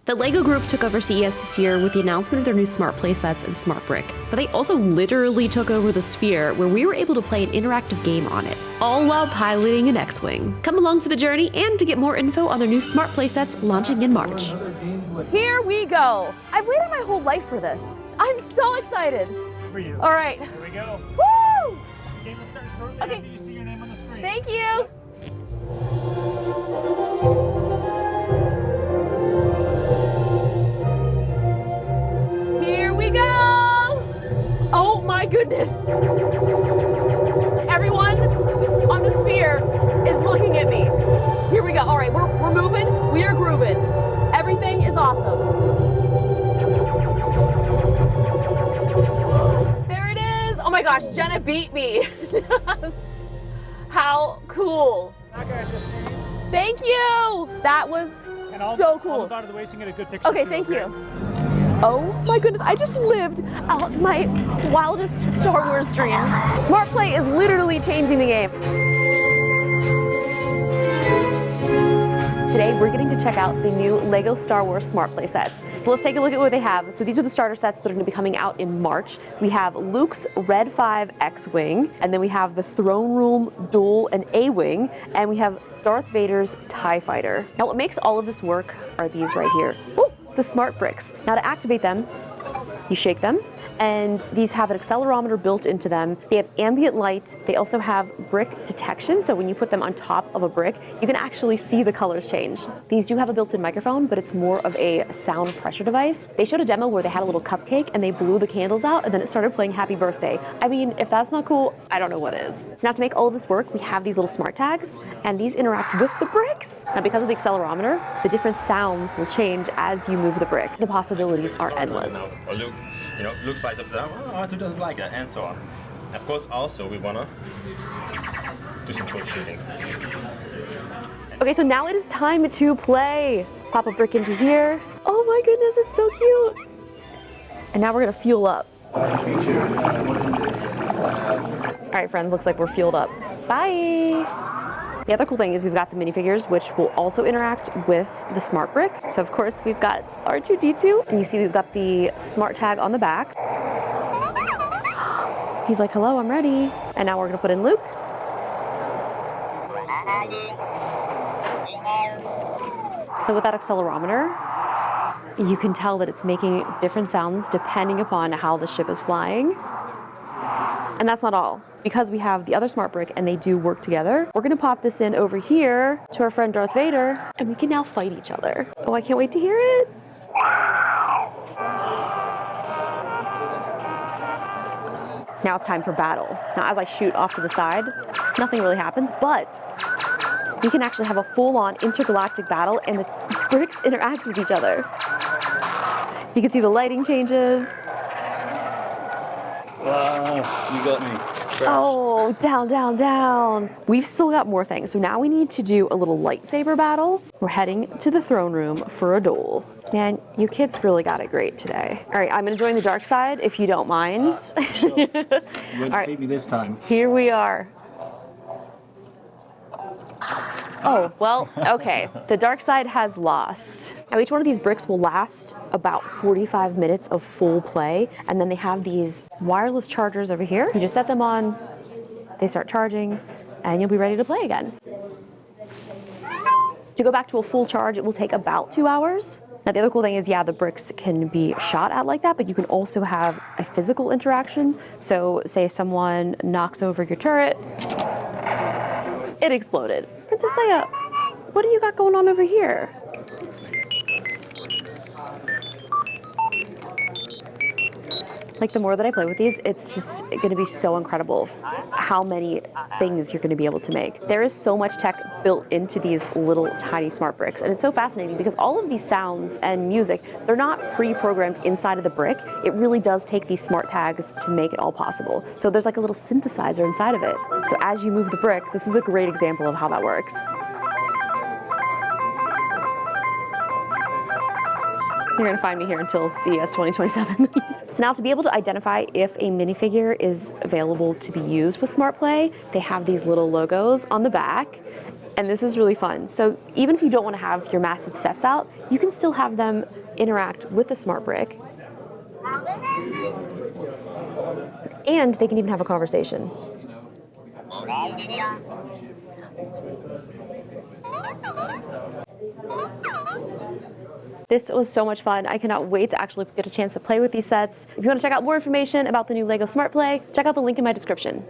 The Lego group took over CES this year with the announcement of their new smart playsets and smart brick, but they also literally took over the Sphere, where we were able to play an interactive game on it, all while piloting an X-Wing. Come along for the journey and to get more info on their new smart playsets launching in March. Here we go. I've waited my whole life for this. I'm so excited. For you. All right. Here we go. Woo! The game will start shortly Okay. after you see your name on the screen. Thank you. Here we go. Oh my goodness. Everyone on the Sphere is looking at me. Here we go. All right, we're moving. We are grooving. Everything is awesome. There it is. Oh my gosh, Jenna beat me. How cool. Thank you. That was so cool. I'll move out of the way so you can get a good picture. Okay, too, thank you. Oh my goodness, I just lived out my wildest Star Wars dreams. Smart Play is literally changing the game. Today, we're getting to check out the new Lego Star Wars Smart Play sets. So let's take a look at what they have. So these are the starter sets that are going to be coming out in March. We have Luke's Red 5 X-Wing, and then we have the Throne Room Duel and A-Wing, and we have Darth Vader's TIE Fighter. Now what makes all of this work are these right here. Ooh, the smart bricks. Now to activate them, you shake them, and these have an accelerometer built into them. They have ambient light. They also have brick detection, so when you put them on top of a brick, you can actually see the colors change. These do have a built-in microphone, but it's more of a sound pressure device. They showed a demo where they had a little cupcake and they blew the candles out and then it started playing Happy Birthday. I mean, if that's not cool, I don't know what is. So now to make all of this work, we have these little smart tags, and these interact with the bricks. Now because of the accelerometer, the different sounds will change as you move the brick. The possibilities are endless. Or Luke, Luke flies up down. Oh, Arthur doesn't like that, and so on. Of course, also we wanna do some cool shooting. Okay, so now it is time to play. Pop a brick into here. Oh my goodness, it's so cute. And now we're gonna fuel up. All right, friends, looks like we're fueled up. Bye. The other cool thing is we've got the minifigures, which will also interact with the smart brick. So of course we've got R2-D2, and you see we've got the smart tag on the back. He's like, hello, I'm ready. And now we're gonna put in Luke. So with that accelerometer, you can tell that it's making different sounds depending upon how the ship is flying. And that's not all. Because we have the other smart brick and they do work together, we're gonna pop this in over here to our friend Darth Vader, and we can now fight each other. Oh, I can't wait to hear it. Now it's time for battle. Now as I shoot off to the side, nothing really happens, but we can actually have a full-on intergalactic battle and the bricks interact with each other. You can see the lighting changes. You got me. Oh, down, down, down. We've still got more things. So now we need to do a little lightsaber battle. We're heading to the throne room for a duel. Man, you kids really got it great today. All right, I'm gonna join the dark side if you don't mind. Sure. You won't defeat me this time. Here we are. Oh, well, okay. The dark side has lost. Now each one of these bricks will last about 45 minutes of full play, and then they have these wireless chargers over here. You just set them on, they start charging, and you'll be ready to play again. To go back to a full charge, it will take about 2 hours. Now the other cool thing is, yeah, the bricks can be shot at like that, but you can also have a physical interaction. So say someone knocks over your turret, it exploded. Princess Leia, what do you got going on over here? Like the more that I play with these, it's just gonna be so incredible how many things you're gonna be able to make. There is so much tech built into these little tiny smart bricks, and it's so fascinating because all of these sounds and music, they're not pre-programmed inside of the brick. It really does take these smart tags to make it all possible. So there's like a little synthesizer inside of it. So as you move the brick, this is a great example of how that works. You're gonna find me here until CES 2027. So now to be able to identify if a minifigure is available to be used with Smart Play, they have these little logos on the back. And this is really fun. So even if you don't want to have your massive sets out, you can still have them interact with the smart brick. And they can even have a conversation. This was so much fun. I cannot wait to actually get a chance to play with these sets. If you want to check out more information about the new LEGO Smart Play, check out the link in my description.